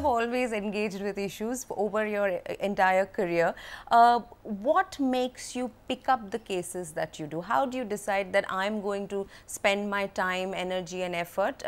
have always engaged with issues over your entire career. What makes you pick up the cases that you do? How do you decide that I'm going to spend my time, energy and effort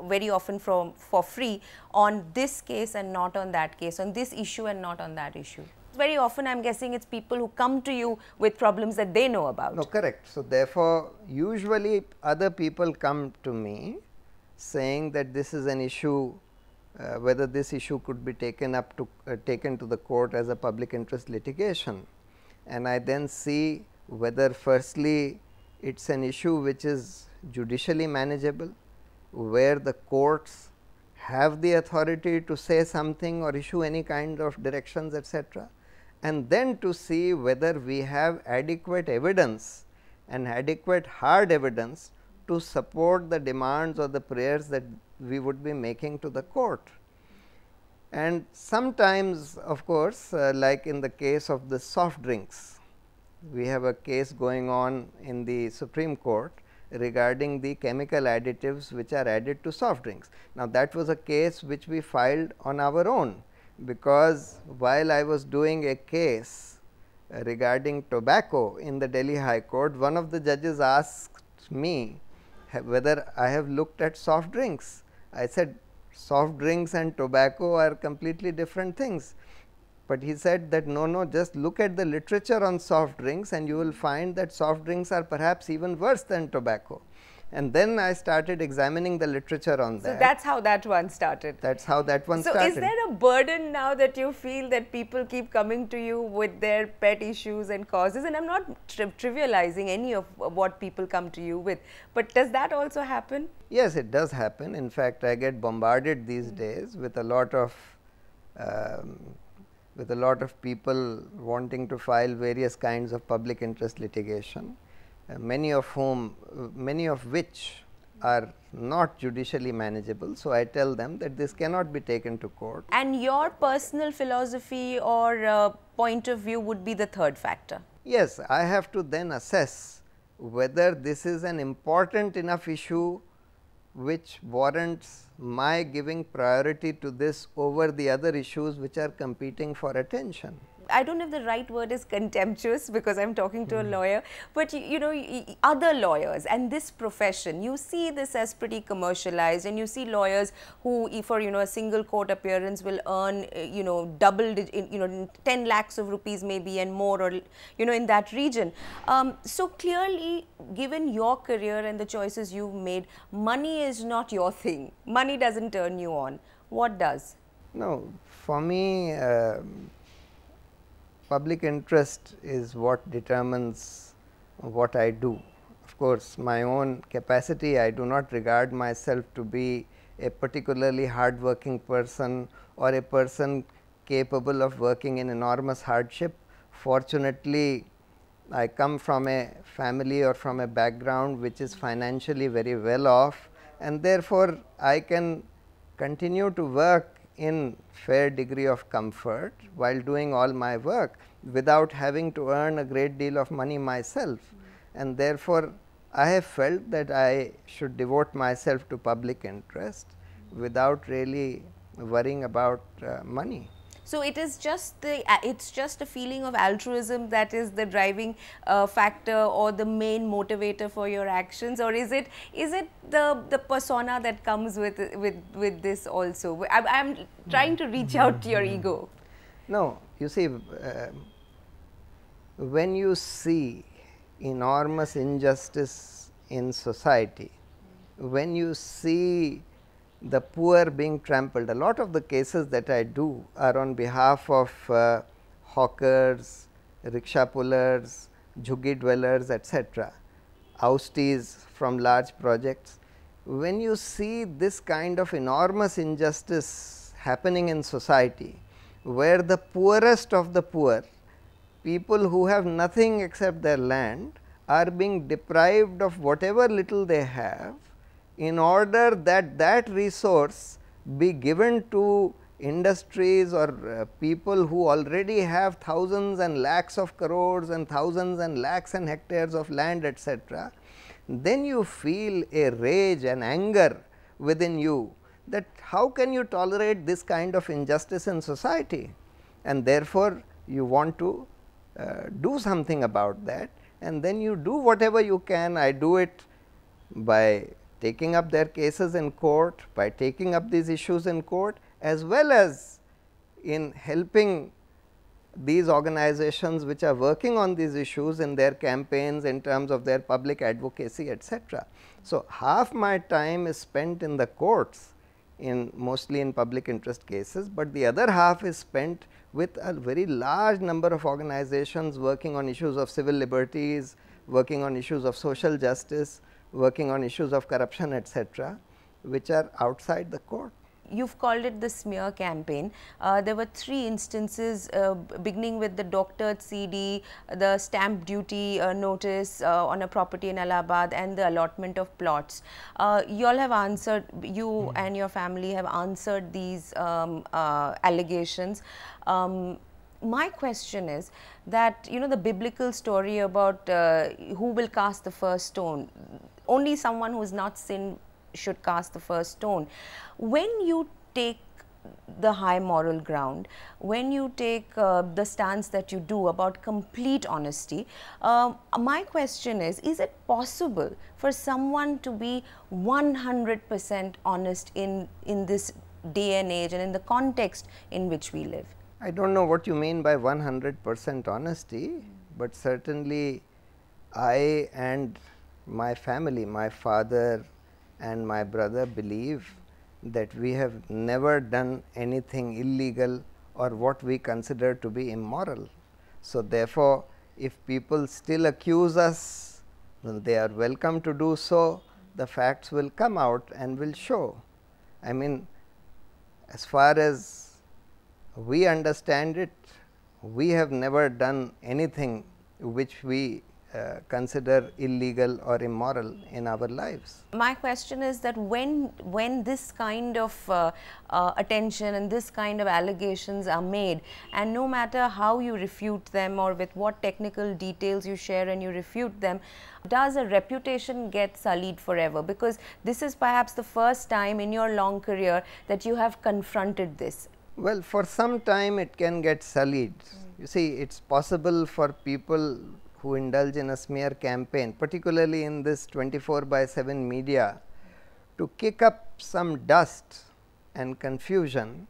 very often for free on this case and not on that case, on this issue and not on that issue? Very often I'm guessing it's people who come to you with problems that they know about. No, correct. So, therefore, usually other people come to me saying that this is an issue, whether this issue could be taken up to taken to the court as a public interest litigation, and I then see whether firstly it is an issue which is judicially manageable, where the courts have the authority to say something or issue any kind of directions, etc., and then to see whether we have adequate evidence and adequate hard evidence to support the demands or the prayers that we would be making to the court. And sometimes, of course, like in the case of the soft drinks, we have a case going on in the Supreme Court regarding the chemical additives which are added to soft drinks. Now, that was a case which we filed on our own, because while I was doing a case regarding tobacco in the Delhi High Court, one of the judges asked me whether I have looked at soft drinks. I said, soft drinks and tobacco are completely different things, but he said that no, just look at the literature on soft drinks and you will find that soft drinks are perhaps even worse than tobacco. And then I started examining the literature on that. So, that is how that one started. That is how that one started. So, is there a burden now that you feel that people keep coming to you with their pet issues and causes? And I am not trivializing any of what people come to you with, but does that also happen? Yes, it does happen. In fact, I get bombarded these days with a lot of people wanting to file various kinds of public interest litigation. Many of which are not judicially manageable. So, I tell them that this cannot be taken to court. And your personal philosophy or point of view would be the third factor? Yes, I have to then assess whether this is an important enough issue which warrants my giving priority to this over the other issues which are competing for attention. I don't know if the right word is contemptuous, because I am talking to a lawyer, but you know, other lawyers and this profession, you see this as pretty commercialized, and you see lawyers who for a single court appearance will earn double 10 lakhs of rupees maybe and more, or in that region. So clearly, given your career and the choices you've made, money is not your thing. Money doesn't turn you on. What does? No, for me, public interest is what determines what I do. Of course, my own capacity, I do not regard myself to be a particularly hard working person or a person capable of working in enormous hardship. Fortunately, I come from a family or from a background which is financially very well off, and therefore, I can continue to work in fair degree of comfort while doing all my work without having to earn a great deal of money myself. And therefore, I have felt that I should devote myself to public interest without really worrying about money. So, it is just a feeling of altruism that is the driving factor or the main motivator for your actions, or is it the persona that comes with this also? I am trying to reach out to your ego. No, you see, when you see enormous injustice in society, when you see the poor being trampled, a lot of the cases that I do are on behalf of hawkers, rickshaw pullers, jhuggi dwellers, etc., oustees from large projects. When you see this kind of enormous injustice happening in society, where the poorest of the poor, people who have nothing except their land, are being deprived of whatever little they have, in order that that resource be given to industries or people who already have thousands and lakhs of crores and thousands and lakhs and hectares of land, etc., then you feel a rage and anger within you that how can you tolerate this kind of injustice in society, and therefore, you want to do something about that, and then you do whatever you can. I do it by taking up their cases in court, by taking up these issues in court, as well as in helping these organizations which are working on these issues in their campaigns in terms of their public advocacy, etc. So, half my time is spent in the courts in mostly in public interest cases, but the other half is spent with a very large number of organizations working on issues of civil liberties, working on issues of social justice, working on issues of corruption, etc., which are outside the court. You've called it the smear campaign. There were 3 instances beginning with the doctored CD, the stamp duty notice on a property in Allahabad, and the allotment of plots. You all have answered, you and your family have answered these allegations. My question is that, you know, the biblical story about who will cast the first stone, only someone who has not sinned should cast the first stone. When you take the high moral ground, when you take the stance that you do about complete honesty, my question is it possible for someone to be 100% honest in this day and age and in the context in which we live? I do not know what you mean by 100% honesty, but certainly I and my family, my father and my brother, believe that we have never done anything illegal or what we consider to be immoral. So, therefore, if people still accuse us, well, they are welcome to do so. The facts will come out and will show. I mean, as far as we understand it, we have never done anything which we consider illegal or immoral in our lives. My question is that when this kind of attention and this kind of allegations are made, and no matter how you refute them or with what technical details you share and you refute them, does a reputation get sullied forever? Because this is perhaps the first time in your long career that you have confronted this. Well, for some time it can get sullied. You see, it is possible for people who indulge in a smear campaign, particularly in this 24/7 media, to kick up some dust and confusion,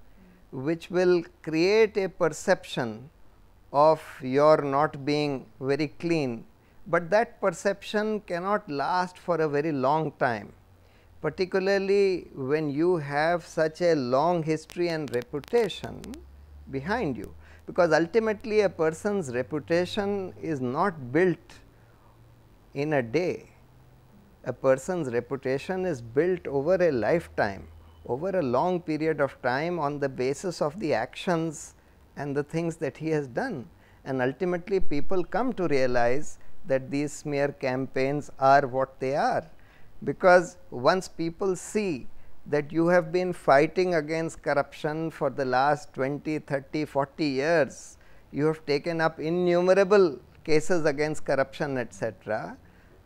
which will create a perception of your not being very clean, but that perception cannot last for a very long time, particularly when you have such a long history and reputation behind you. Because ultimately a person's reputation is not built in a day. A person's reputation is built over a lifetime, over a long period of time, on the basis of the actions and the things that he has done. And ultimately people come to realize that these smear campaigns are what they are, because once people see that you have been fighting against corruption for the last 20, 30, 40 years, you have taken up innumerable cases against corruption, etc.,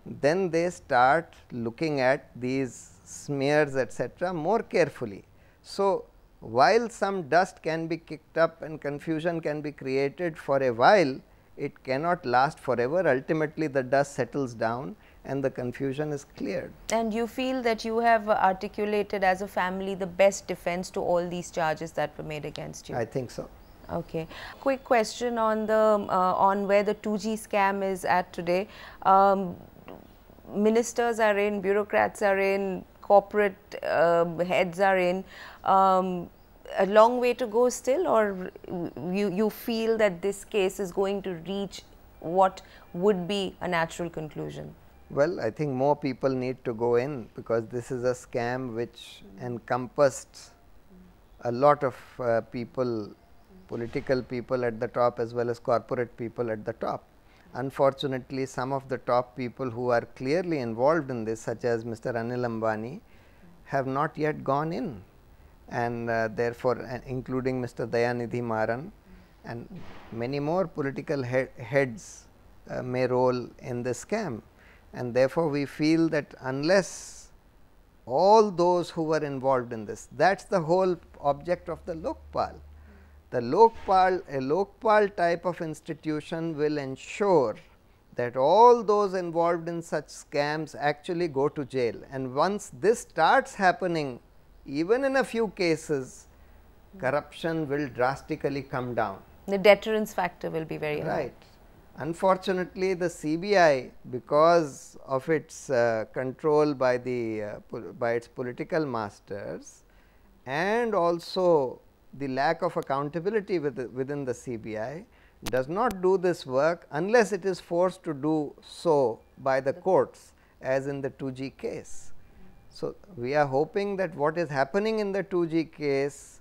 then they start looking at these smears, etc., more carefully. So, while some dust can be kicked up and confusion can be created for a while, it cannot last forever. Ultimately, the dust settles down and the confusion is cleared. And you feel that you have articulated as a family the best defense to all these charges that were made against you? I think so. Okay. Quick question on the on where the 2G scam is at today. Ministers are in, bureaucrats are in, corporate heads are in. A long way to go still, or you feel that this case is going to reach what would be a natural conclusion? Well, I think more people need to go in, because this is a scam which encompassed a lot of people, political people at the top as well as corporate people at the top. Unfortunately, some of the top people who are clearly involved in this, such as Mr. Anil Ambani, have not yet gone in, and therefore, including Mr. Dayanidhi Maran, and many more political heads may roll in this scam. And therefore, we feel that unless all those who were involved in this. That is the whole object of the Lokpal. The Lokpal, a Lokpal type of institution will ensure that all those involved in such scams actually go to jail, and once this starts happening, even in a few cases, corruption will drastically come down. The deterrence factor will be very high. Right. Unfortunately, the CBI, because of its control by its political masters, and also the lack of accountability within the CBI, does not do this work unless it is forced to do so by the courts, as in the 2G case. So, we are hoping that what is happening in the 2G case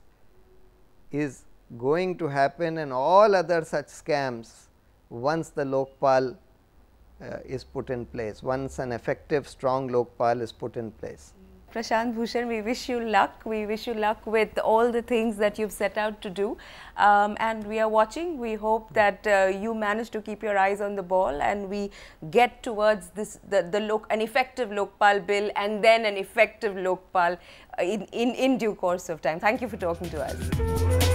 is going to happen in all other such scams once the Lokpal is put in place, once an effective strong Lokpal is put in place. Prashant Bhushan, we wish you luck. We wish you luck with all the things that you've set out to do, and we are watching. We hope that you manage to keep your eyes on the ball, and we get towards this an effective Lokpal bill, and then an effective Lokpal in due course of time. Thank you for talking to us.